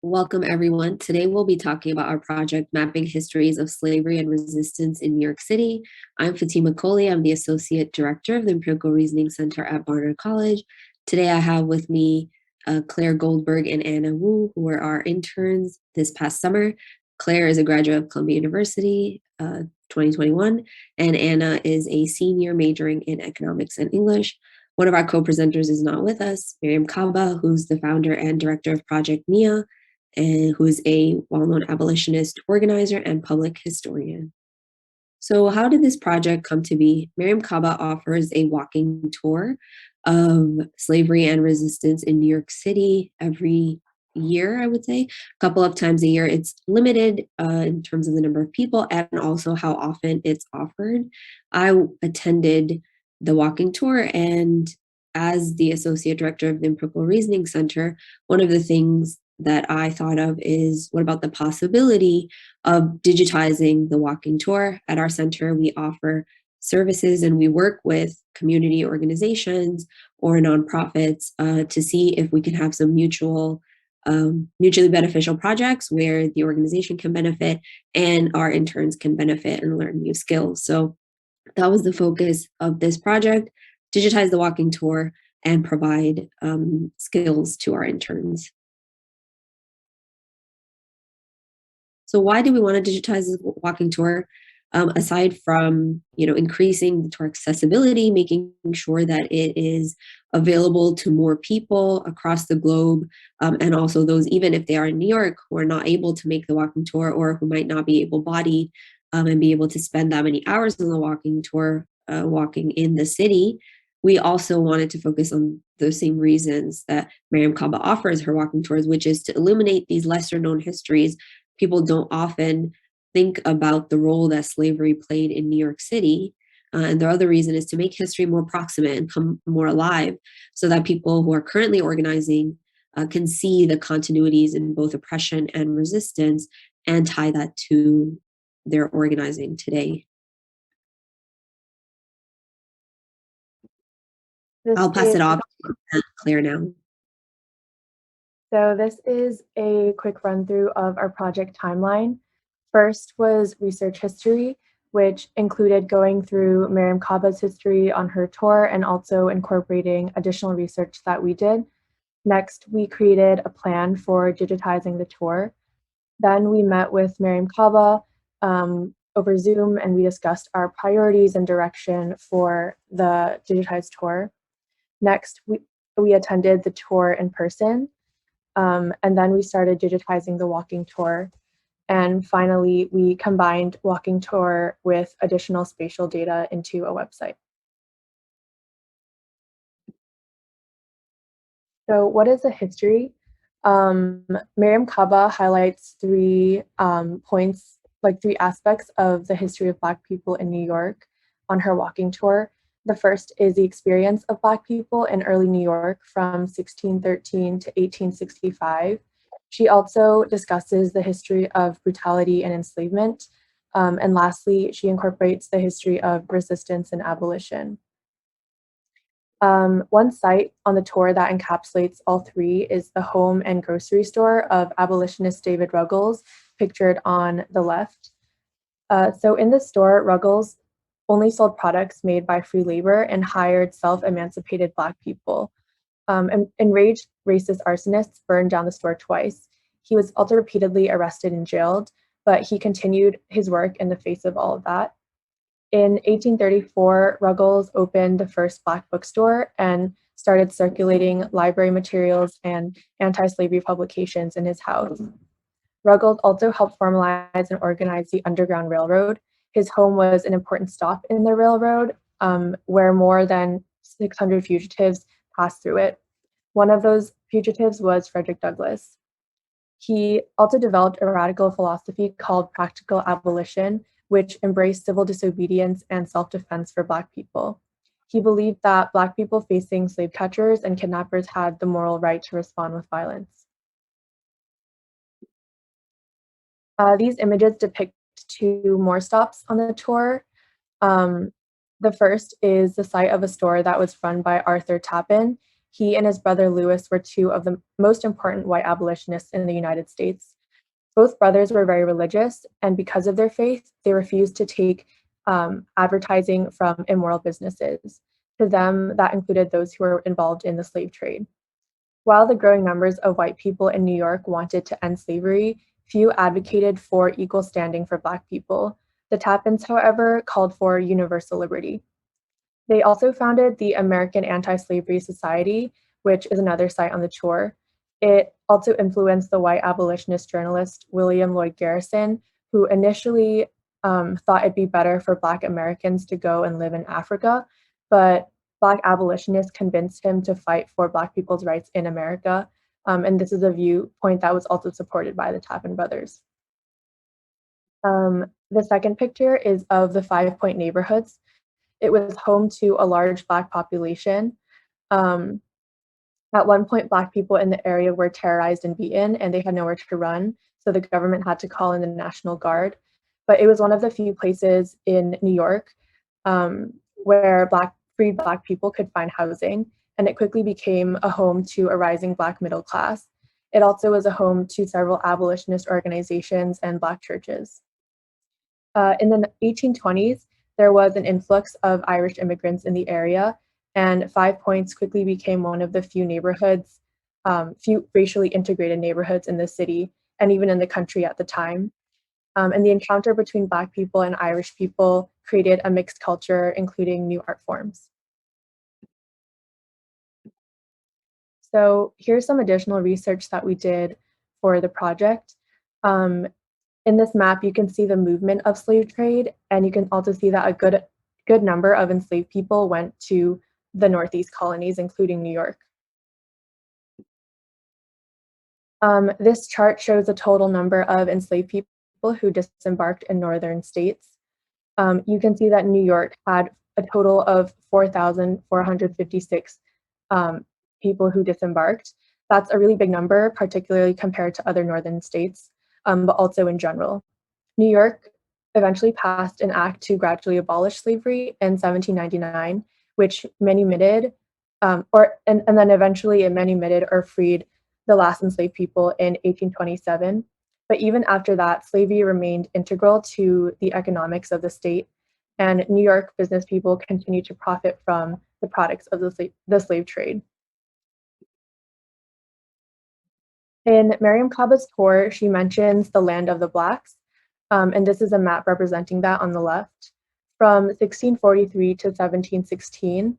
Welcome, everyone. Today we'll be talking about our project, Mapping Histories of Slavery and Resistance in New York City. I'm Fatima Koli. I'm the Associate Director of the Empirical Reasoning Center at Barnard College. Today I have with me Claire Goldberg and Anna Wu, who were our interns this past summer. Claire is a graduate of Columbia University, 2021, and Anna is a senior majoring in economics and English. One of our co-presenters is not with us, Mariame Kaba, who's the founder and director of Project NIA, and who is a well-known abolitionist organizer and public historian. So how did this project come to be? Mariame Kaba offers a walking tour of slavery and resistance in New York City every year, I would say, a couple of times a year. It's limited in terms of the number of people and also how often it's offered. I attended the walking tour, and as the associate director of the Empirical Reasoning Center, one of the things that I thought of is, what about the possibility of digitizing the walking tour? At our center, we offer services and we work with community organizations or nonprofits to see if we can have some mutually beneficial projects where the organization can benefit and our interns can benefit and learn new skills. So that was the focus of this project: digitize the walking tour and provide skills to our interns. So why do we want to digitize the walking tour? Aside from increasing the tour accessibility, making sure that it is available to more people across the globe, and also those, even if they are in New York, who are not able to make the walking tour or who might not be able-bodied and be able to spend that many hours on the walking tour, walking in the city. We also wanted to focus on those same reasons that Mariame Kaba offers her walking tours, which is to illuminate these lesser known histories. People don't often think about the role that slavery played in New York City. And the other reason is to make history more proximate and come more alive so that people who are currently organizing can see the continuities in both oppression and resistance and tie that to their organizing today. I'll pass it off to Claire now. So this is a quick run through of our project timeline. First was research history, which included going through Mariame Kaba's history on her tour and also incorporating additional research that we did. Next, we created a plan for digitizing the tour. Then we met with Mariame Kaba over Zoom, and we discussed our priorities and direction for the digitized tour. Next, we attended the tour in person, and then we started digitizing the walking tour. And finally, we combined walking tour with additional spatial data into a website. So what is a history? Mariame Kaba highlights three points, like three aspects of the history of Black people in New York on her walking tour. The first is the experience of Black people in early New York from 1613 to 1865. She also discusses the history of brutality and enslavement. And lastly, she incorporates the history of resistance and abolition. One site on the tour that encapsulates all three is the home and grocery store of abolitionist David Ruggles, pictured on the left. So in the store, Ruggles only sold products made by free labor and hired self-emancipated Black people. Enraged racist arsonists burned down the store twice. He was also repeatedly arrested and jailed, but he continued his work in the face of all of that. In 1834, Ruggles opened the first Black bookstore and started circulating library materials and anti-slavery publications in his house. Ruggles also helped formalize and organize the Underground Railroad. His home was an important stop in the railroad, where more than 600 fugitives passed through it. One of those fugitives was Frederick Douglass. He also developed a radical philosophy called practical abolition, which embraced civil disobedience and self-defense for Black people. He believed that Black people facing slave catchers and kidnappers had the moral right to respond with violence. These images depict two more stops on the tour. The first is the site of a store that was run by Arthur Tappan. he and his brother Lewis were two of the most important white abolitionists in the United States. Both brothers were very religious, and because of their faith, they refused to take advertising from immoral businesses. To them, that included those who were involved in the slave trade. While the growing numbers of white people in New York wanted to end slavery, few advocated for equal standing for Black people. The Tappins, however, called for universal liberty. They also founded the American Anti-Slavery Society, which is another site on the tour. It also influenced the white abolitionist journalist William Lloyd Garrison, who initially thought it'd be better for Black Americans to go and live in Africa, but Black abolitionists convinced him to fight for Black people's rights in America. And this is a viewpoint that was also supported by the Tappan brothers. The second picture is of the 5 Point neighborhoods. It was home to a large Black population. At one point, Black people in the area were terrorized and beaten, and they had nowhere to run, so the government had to call in the National Guard. But it was one of the few places in New York where freed Black people could find housing, and it quickly became a home to a rising Black middle class. It also was a home to several abolitionist organizations and Black churches. In the 1820s, there was an influx of Irish immigrants in the area, and 5 Points quickly became one of the few neighborhoods, few racially integrated neighborhoods in the city and even in the country at the time. And the encounter between Black people and Irish people created a mixed culture, including new art forms. So here's some additional research that we did for the project. In this map, you can see the movement of slave trade, and you can also see that a good number of enslaved people went to the Northeast colonies, including New York. This chart shows the total number of enslaved people who disembarked in northern states. You can see that New York had a total of 4,456 people who disembarked. That's a really big number, particularly compared to other northern states, but also in general. New York eventually passed an act to gradually abolish slavery in 1799, which manumitted, and then eventually it manumitted or freed the last enslaved people in 1827. But even after that, slavery remained integral to the economics of the state, and New York business people continued to profit from the products of the slave trade. In Mariame Kaba's tour, she mentions the land of the Blacks, and this is a map representing that on the left. From 1643 to 1716,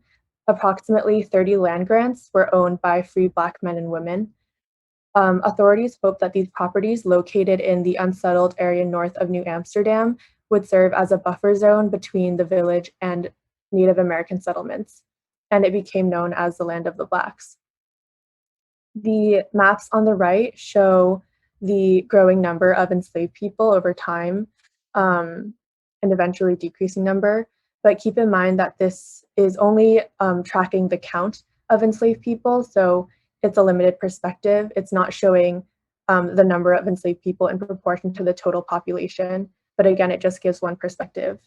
approximately 30 land grants were owned by free Black men and women. Authorities hoped that these properties located in the unsettled area north of New Amsterdam would serve as a buffer zone between the village and Native American settlements, and it became known as the land of the Blacks. The maps on the right show the growing number of enslaved people over time, and eventually decreasing number. But keep in mind that this is only tracking the count of enslaved people, so it's a limited perspective. It's not showing the number of enslaved people in proportion to the total population. But again, it just gives one perspective.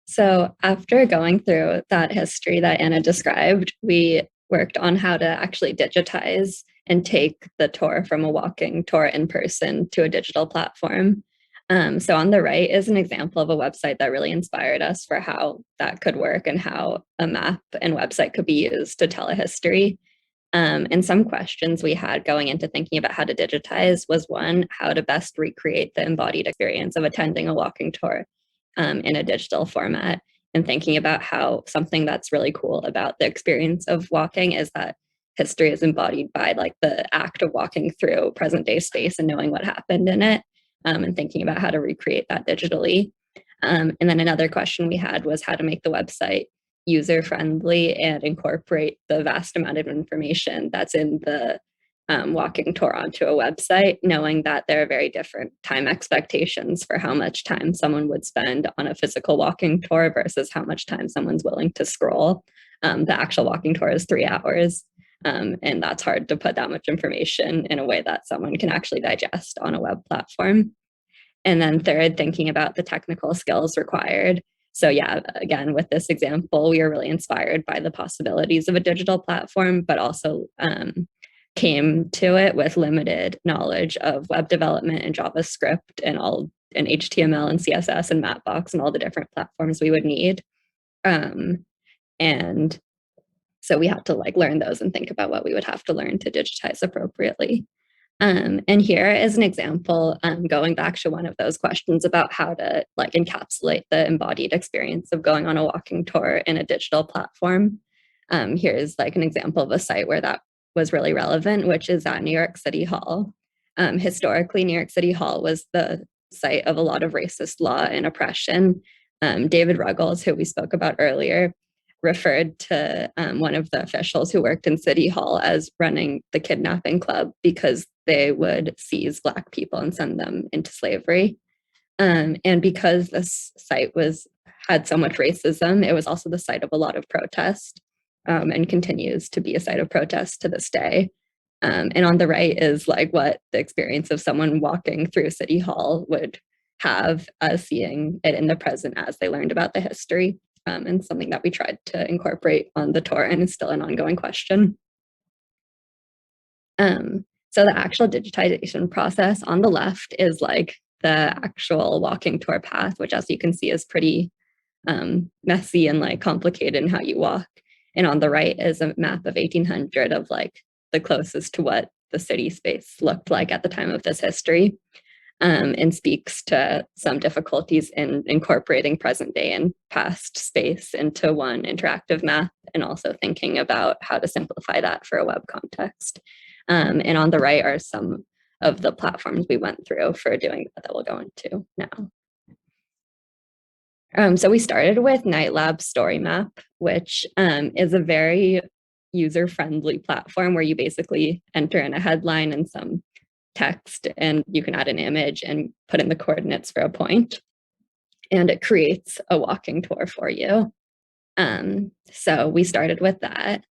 So after going through that history that Anna described, we worked on how to actually digitize and take the tour from a walking tour in person to a digital platform. So on the right is an example of a website that really inspired us for how that could work and how a map and website could be used to tell a history. And some questions we had going into thinking about how to digitize was one, how to best recreate the embodied experience of attending a walking tour in a digital format, and thinking about how something that's really cool about the experience of walking is that history is embodied by like the act of walking through present day space and knowing what happened in it, and thinking about how to recreate that digitally. And then another question we had was how to make the website user friendly and incorporate the vast amount of information that's in the walking tour onto a website, knowing that there are very different time expectations for how much time someone would spend on a physical walking tour versus how much time someone's willing to scroll. The actual walking tour is 3 hours, and that's hard to put that much information in a way that someone can actually digest on a web platform. And then third, thinking about the technical skills required. So yeah, again, with this example, we were really inspired by the possibilities of a digital platform, but also came to it with limited knowledge of web development and JavaScript and HTML and CSS and Mapbox and all the different platforms we would need. And so we had to like learn those and think about what we would have to learn to digitize appropriately. And here is an example, going back to one of those questions about how to like encapsulate the embodied experience of going on a walking tour in a digital platform. Here's like an example of a site where that was really relevant, which is at New York City Hall. Historically, New York City Hall was the site of a lot of racist law and oppression. David Ruggles, who we spoke about earlier, referred to one of the officials who worked in City Hall as running the kidnapping club because they would seize Black people and send them into slavery. And because this site had so much racism, it was also the site of a lot of protest, and continues to be a site of protest to this day. And on the right is like what the experience of someone walking through City Hall would have, seeing it in the present as they learned about the history. And something that we tried to incorporate on the tour and is still an ongoing question. So the actual digitization process on the left is like the actual walking tour path, which as you can see is pretty messy and like complicated in how you walk. And on the right is a map of 1800 of like the closest to what the city space looked like at the time of this history. And speaks to some difficulties in incorporating present day and past space into one interactive map, and also thinking about how to simplify that for a web context. And on the right are some of the platforms we went through for doing that we'll go into now. So we started with NightLab Story Map, which is a very user-friendly platform where you basically enter in a headline and some text, and you can add an image and put in the coordinates for a point, and it creates a walking tour for you. So we started with that.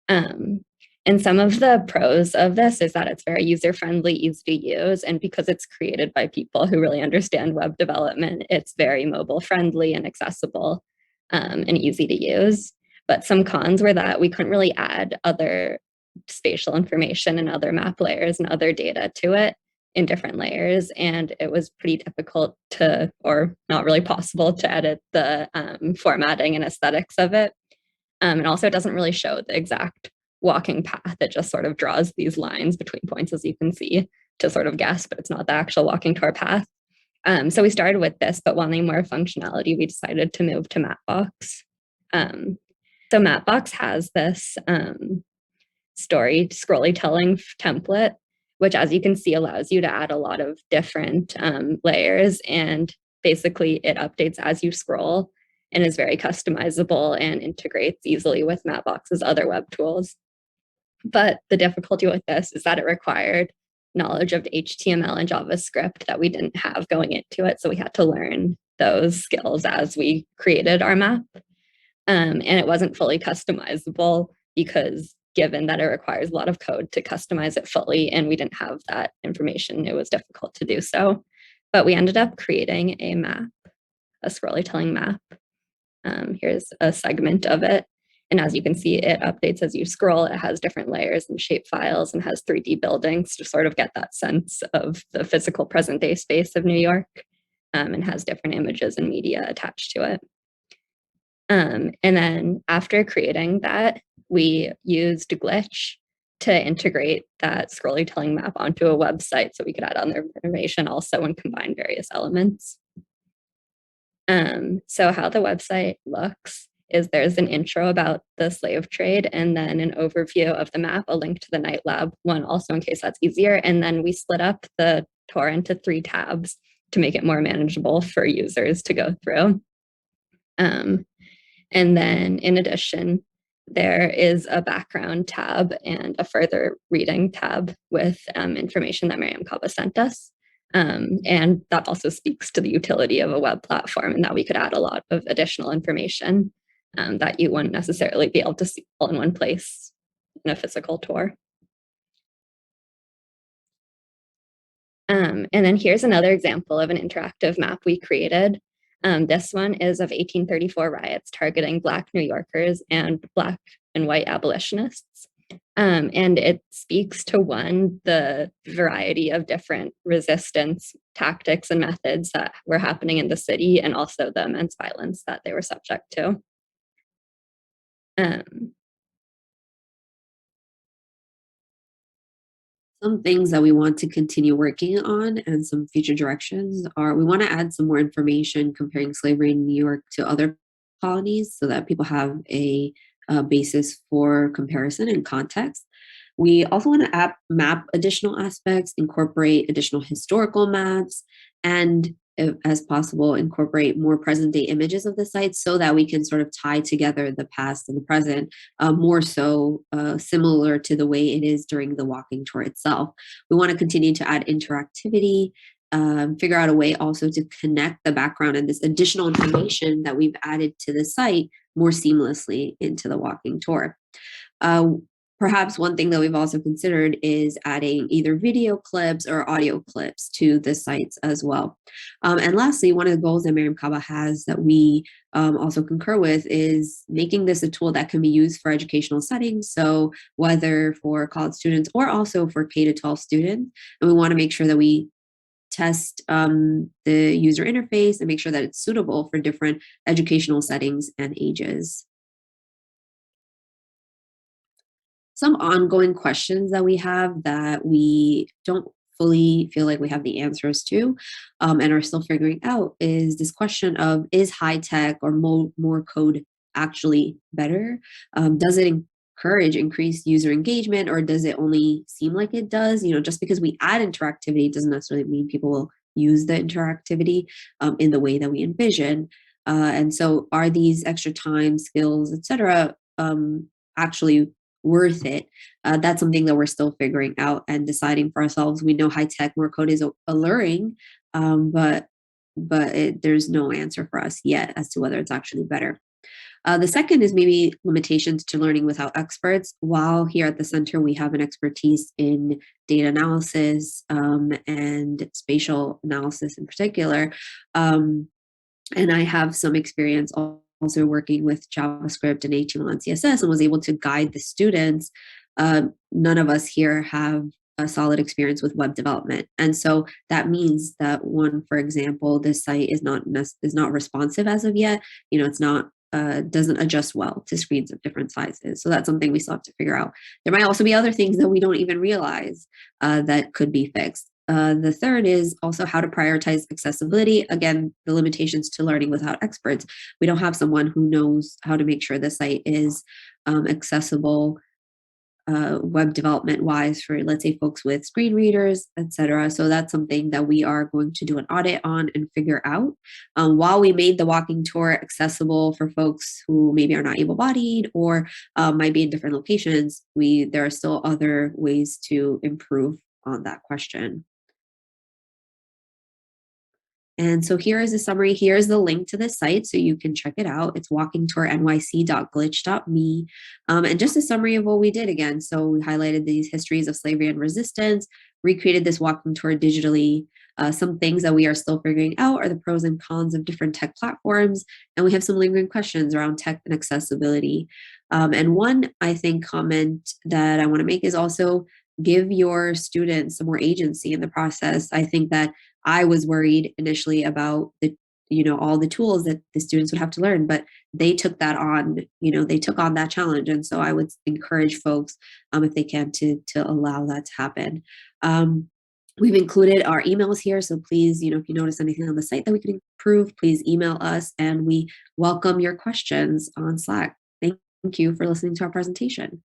And some of the pros of this is that it's very user-friendly, easy to use, and because it's created by people who really understand web development, it's very mobile-friendly and accessible, and easy to use. But some cons were that we couldn't really add other spatial information and other map layers and other data to it in different layers, and it was pretty difficult to, or not really possible to, edit the formatting and aesthetics of it. And also it doesn't really show the exact walking path. It just sort of draws these lines between points, as you can see, to sort of guess, but it's not the actual walking tour path. So we started with this, but wanting more functionality, we decided to move to Mapbox. So Mapbox has this scrollytelling template, which, as you can see, allows you to add a lot of different layers, and basically it updates as you scroll and is very customizable and integrates easily with Mapbox's other web tools. But the difficulty with this is that it required knowledge of HTML and JavaScript that we didn't have going into it, so we had to learn those skills as we created our map. And it wasn't fully customizable because given that it requires a lot of code to customize it fully, and we didn't have that information, it was difficult to do so. But we ended up creating a map, a scrollytelling map. Here's a segment of it. And as you can see, it updates as you scroll. It has different layers and shape files and has 3D buildings to sort of get that sense of the physical present day space of New York, and has different images and media attached to it. And then after creating that, we used Glitch to integrate that scrollytelling map onto a website so we could add other information also and combine various elements. So how the website looks is there's an intro about the slave trade, and then an overview of the map, a link to the NightLab one also in case that's easier. And then we split up the tour into 3 tabs to make it more manageable for users to go through. And then in addition, there is a background tab and a further reading tab with information that Mariame Kaba sent us. And that also speaks to the utility of a web platform, and that we could add a lot of additional information that you wouldn't necessarily be able to see all in one place in a physical tour. And then here's another example of an interactive map we created. This one is of 1834 riots targeting Black New Yorkers and Black and white abolitionists. And it speaks to the variety of different resistance tactics and methods that were happening in the city, and also the immense violence that they were subject to. Some things that we want to continue working on and some future directions are, we want to add some more information comparing slavery in New York to other colonies so that people have a basis for comparison and context. We also want to map additional aspects, incorporate additional historical maps, and if, as possible, incorporate more present day images of the site so that we can sort of tie together the past and the present, more so similar to the way it is during the walking tour itself. We want to continue to add interactivity, figure out a way also to connect the background and this additional information that we've added to the site more seamlessly into the walking tour. Perhaps one thing that we've also considered is adding either video clips or audio clips to the sites as well. And lastly, one of the goals that Mariame Kaba has that we also concur with is making this a tool that can be used for educational settings. So whether for college students or also for K-12 students, and we want to make sure that we test the user interface and make sure that it's suitable for different educational settings and ages. Some ongoing questions that we have that we don't fully feel like we have the answers to and are still figuring out is this question of, is high tech or more code actually better? Does it encourage increased user engagement, or does it only seem like it does? You know, just because we add interactivity doesn't necessarily mean people will use the interactivity in the way that we envision. And so are these extra time, skills, etc., actually worth it? That's something that we're still figuring out and deciding for ourselves. We know high tech, more code is alluring, but there's no answer for us yet as to whether it's actually better. The second is maybe limitations to learning without experts. While here at the center, we have an expertise in data analysis and spatial analysis in particular. And I have some experience also working with JavaScript and HTML and CSS and was able to guide the students. None of us here have a solid experience with web development. And so that means that for example, this site is not responsive as of yet. You know, it's not doesn't adjust well to screens of different sizes. So that's something we still have to figure out. There might also be other things that we don't even realize that could be fixed. The third is also how to prioritize accessibility. Again, the limitations to learning without experts. We don't have someone who knows how to make sure the site is accessible web development wise for, let's say, folks with screen readers, etc. So that's something that we are going to do an audit on and figure out. While we made the walking tour accessible for folks who maybe are not able-bodied or might be in different locations, there are still other ways to improve on that question. And so here is a summary. Here's the link to the site so you can check it out. It's walkingtournyc.glitch.me. And just a summary of what we did again. So we highlighted these histories of slavery and resistance, recreated this walking tour digitally. Some things that we are still figuring out are the pros and cons of different tech platforms. And we have some lingering questions around tech and accessibility. And one, I think, comment that I want to make is also give your students some more agency in the process. I think that I was worried initially about all the tools that the students would have to learn, but they took that on, they took on that challenge. And so I would encourage folks, if they can, to allow that to happen. We've included our emails here. So please, if you notice anything on the site that we can improve, please email us, and we welcome your questions on Slack. Thank you for listening to our presentation.